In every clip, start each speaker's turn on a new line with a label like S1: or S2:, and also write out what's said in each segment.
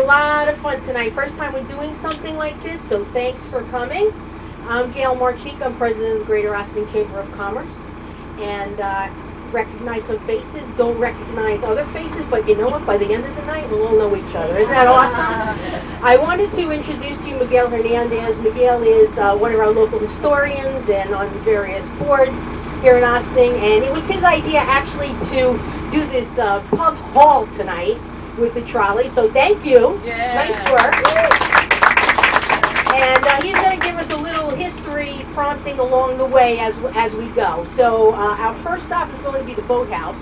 S1: lot of fun tonight. First time we're doing something like this, so thanks for coming. I'm Gail Marchik. I'm president of the Greater Ossining Chamber of Commerce. And recognize some faces, don't recognize other faces, but you know what? By the end of the night, we'll all know each other. Isn't that awesome? I wanted to introduce to you Miguel Hernandez. Miguel is one of our local historians and on various boards here in Ossining, and it was his idea actually to do this pub haul tonight with the trolley, so thank you. Yeah. Nice work. And he's going to give us a little history prompting along the way as we go. So our first stop is going to be the boathouse,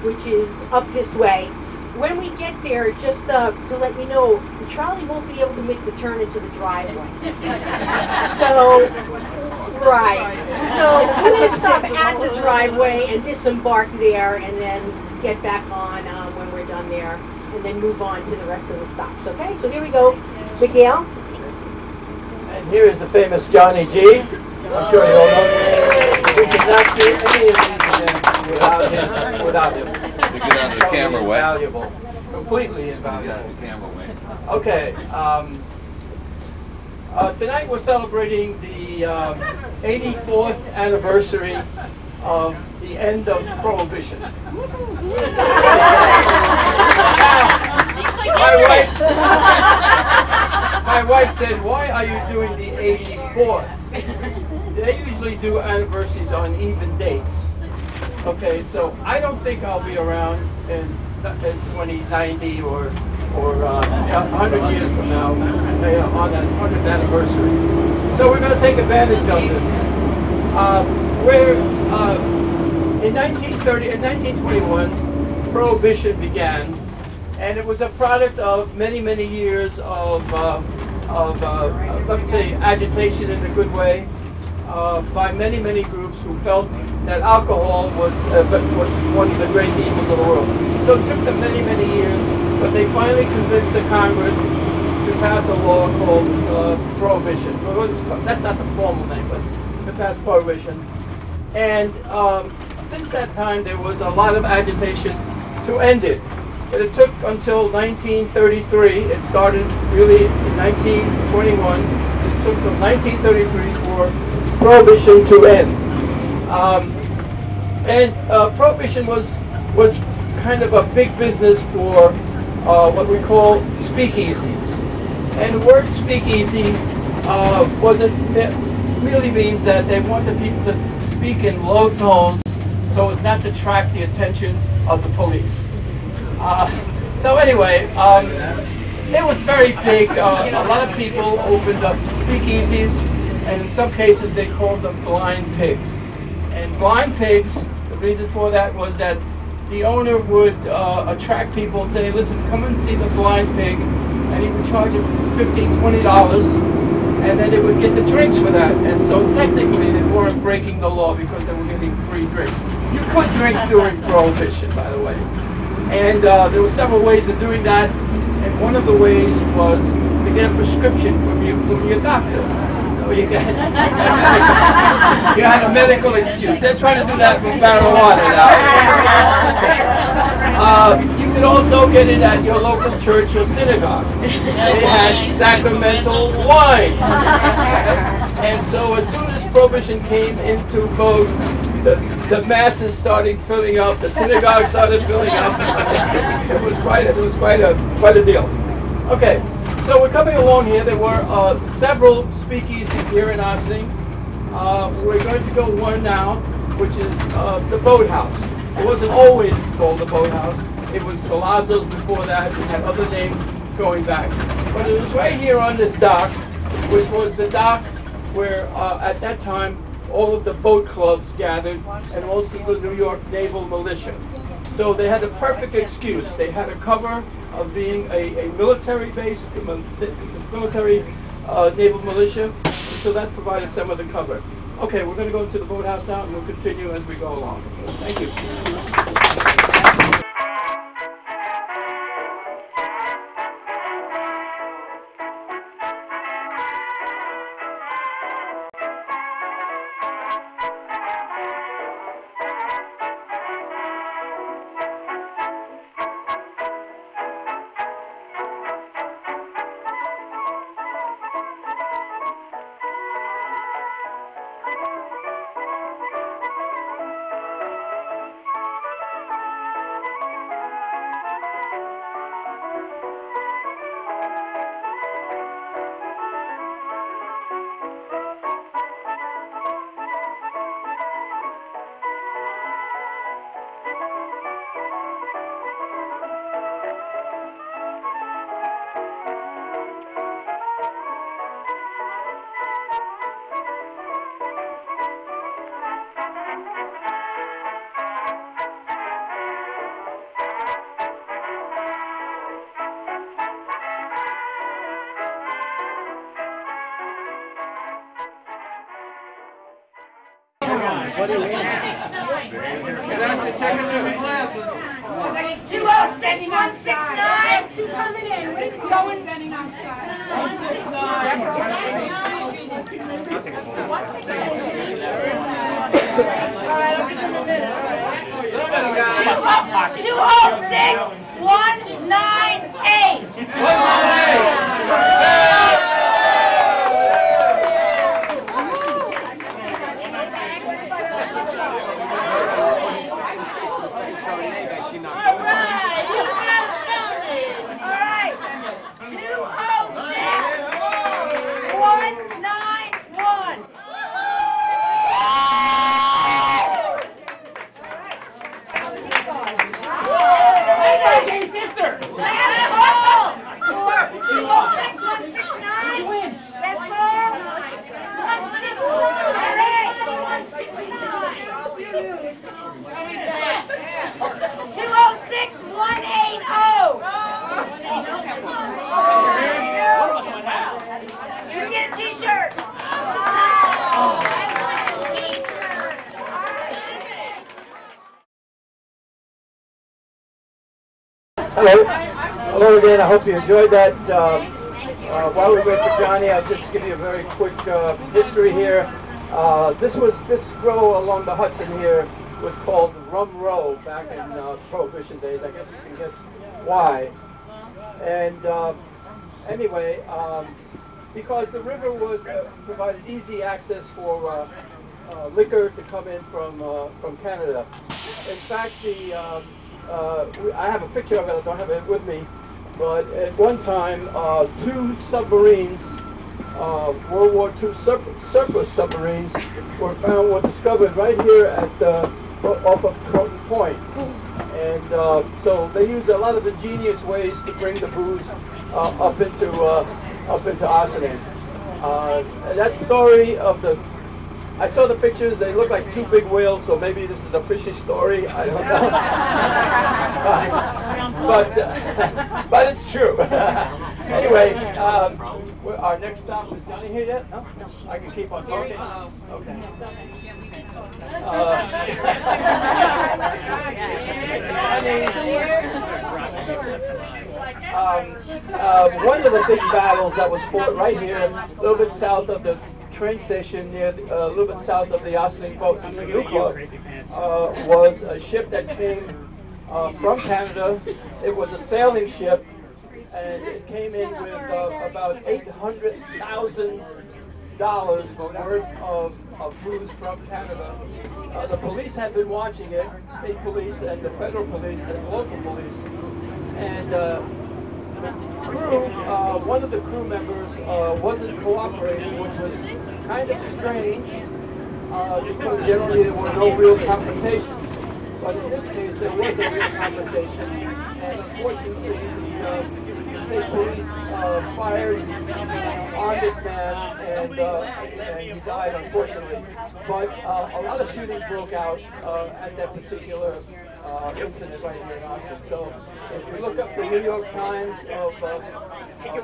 S1: which is up this way. When we get there, just to let you know, the trolley won't be able to make the turn into the driveway. So, right. So we'll just stop at the driveway and disembark there and then get back on when we're done there and then move on to the rest of the stops. Okay, so here we go. Miguel.
S2: And here is the famous Johnny G. I'm sure you all know him. We could not do any of these events without him.
S3: To get out of the camera way.
S2: Invaluable. Completely invaluable.
S3: The camera way.
S2: Okay. Tonight we're celebrating the 84th anniversary of the end of Prohibition. My wife said, "Why are you doing the 84th?" They usually do anniversaries on even dates. Okay, so I don't think I'll be around in 2090 or 100 years from now on that 100th anniversary. So we're going to take advantage of this. In 1921, Prohibition began. And it was a product of many, many years of let's say, agitation in a good way by many, many groups who felt that alcohol was one of the great evils of the world. So it took them many, many years, but they finally convinced the Congress to pass a law called Prohibition. That's not the formal name, but to pass Prohibition. And since that time, there was a lot of agitation to end it. But it took until 1933. It started really in 1921. It took till 1933 for Prohibition to end. Prohibition was kind of a big business for what we call speakeasies. And the word speakeasy merely means that they wanted people to speak in low tones so as not to attract the attention of the police. So anyway, it was very big. A lot of people opened up speakeasies, and in some cases they called them blind pigs. And blind pigs, the reason for that was that the owner would attract people and say, "Listen, come and see the blind pig," and he would charge them $15, $20, and then they would get the drinks for that. And so technically they weren't breaking the law because they were getting free drinks. You could drink during Prohibition, by the way. And there were several ways of doing that, and one of the ways was to get a prescription from your doctor. So you had a medical excuse. They're trying to do that with marijuana now. You could also get it at your local church or synagogue. They had sacramental wine. And so as soon as Prohibition came into vogue, the masses started filling up. The synagogue started filling up. It was quite a deal. Okay, so we're coming along here. There were several speakeasies here in Ossining. We're going to go one now, which is the Boathouse. It wasn't always called the Boathouse. It was Salazzo's before that. It had other names going back. But it was right here on this dock, which was the dock where at that time all of the boat clubs gathered, and also the New York Naval Militia. So they had the perfect excuse. They had a cover of being a military base, military naval militia, so that provided some of the cover. Okay, we're going to go to the boathouse now, and we'll continue as we go along. Thank you. What do you mean?
S4: Get out your tickets and glasses. 206-169.
S1: Two coming in.
S4: Going.
S1: Standing outside.
S4: 206-198.
S2: Hello. Hello again. I hope you enjoyed that. While we wait for Johnny, I'll just give you a very quick history here. This row along the Hudson here was called Rum Row back in Prohibition days. I guess you can guess why. And anyway, because the river was provided easy access for liquor to come in from Canada. In fact, I have a picture of it. I don't have it with me, but at one time, two submarines, World War II surplus submarines, were discovered right here at off of Croton Point, and so they used a lot of ingenious ways to bring the booze up into Ossining. That story of I saw the pictures, they look like two big whales, so maybe this is a fishy story, I don't know. but it's true. Anyway, our next stop is Johnny here yet? No? I can keep on talking? Okay. One of the big battles that was fought right here, a little bit south of the train station, near a little bit south of the Ossining Boat and Canoe Club, was a ship that came from Canada. It was a sailing ship, and it came in with about $800,000 worth of booze from Canada. The police had been watching it, state police and the federal police and local police, and the crew, one of the crew members wasn't cooperating, which was kind of strange, because generally there were no real confrontations. But in this case, there was a real confrontation, and unfortunately, the state police fired on this man, and he died, unfortunately. But a lot of shooting broke out at that particular incident right here in Austin. So if you look up the New York Times of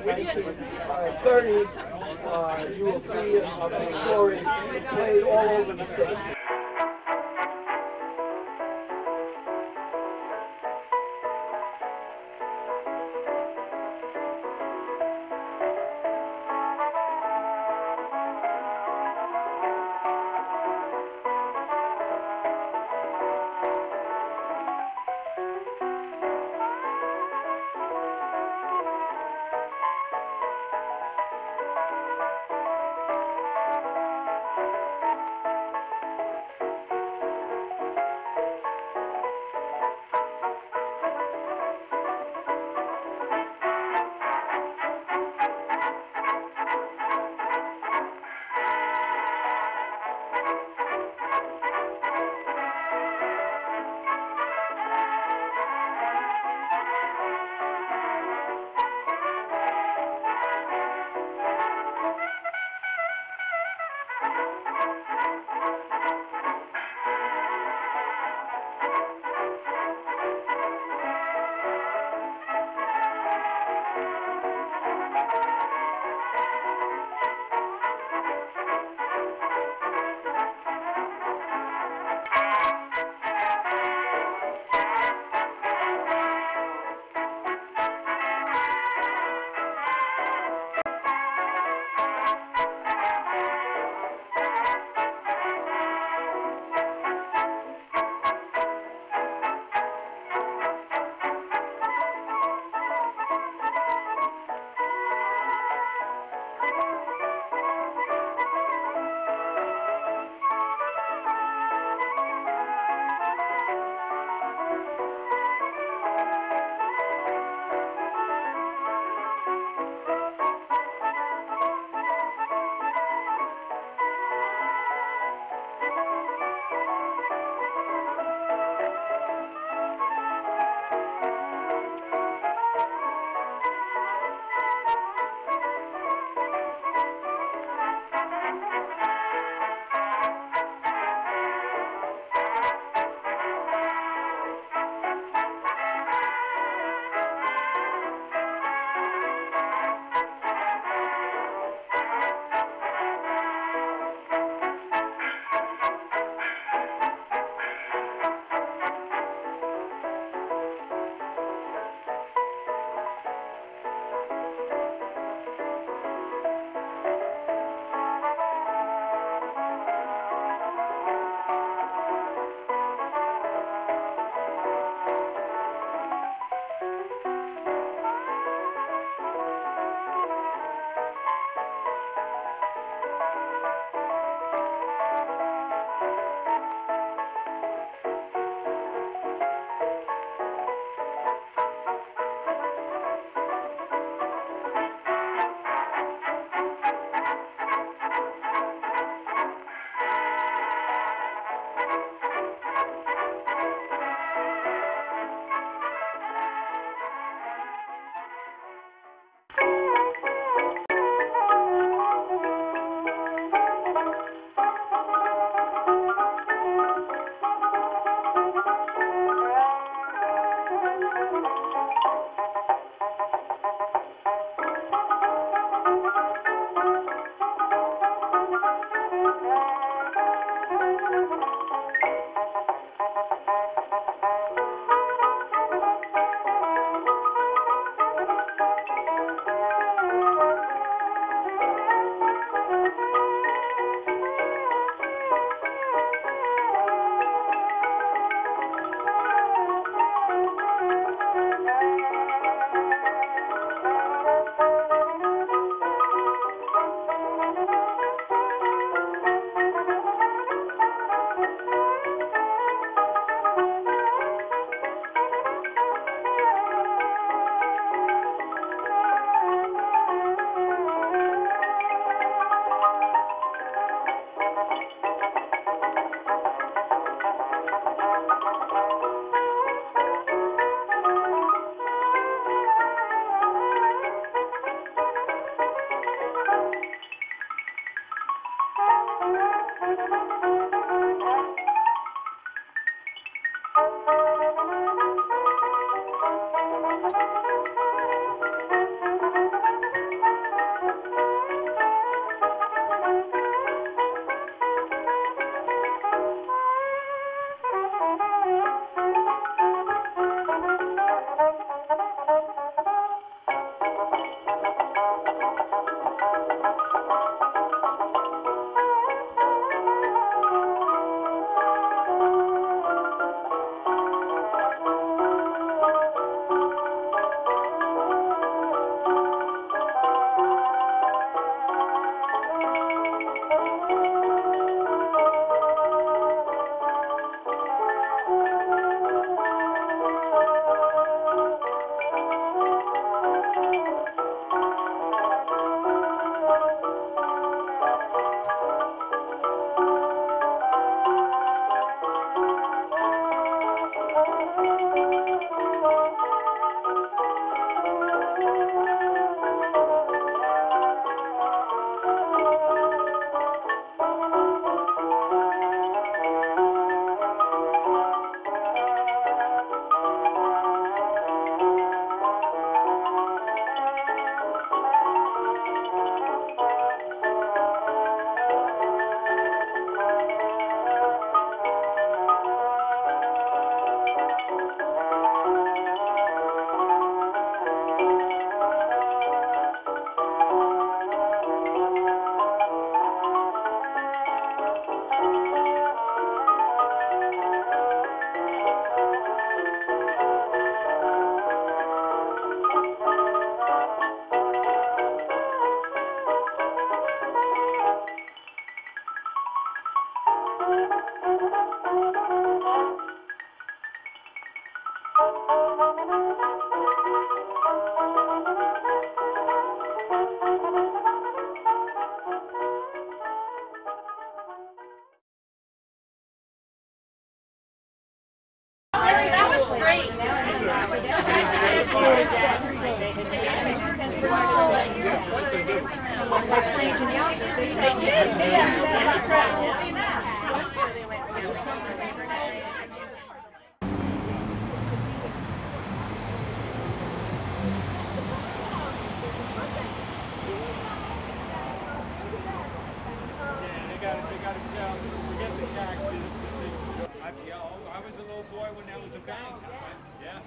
S2: 1930, you will see a big story played all over the state.
S4: I was a little boy when that was a bank. Yeah.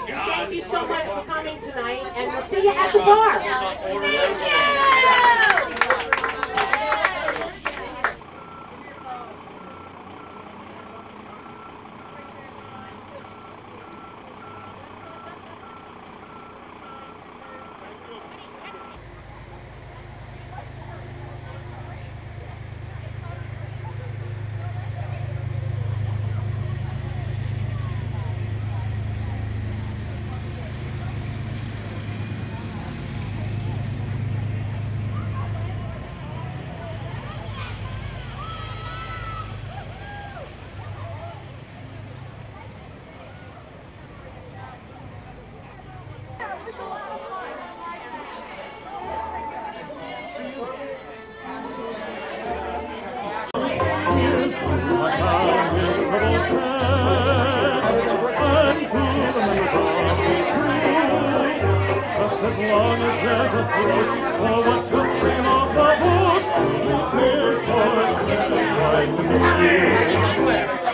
S1: Thank you so much for coming tonight, and we'll see you at the bar. Thank you.
S5: As long as there's a throat for what to scream off the boots, tears for a satisfied to me.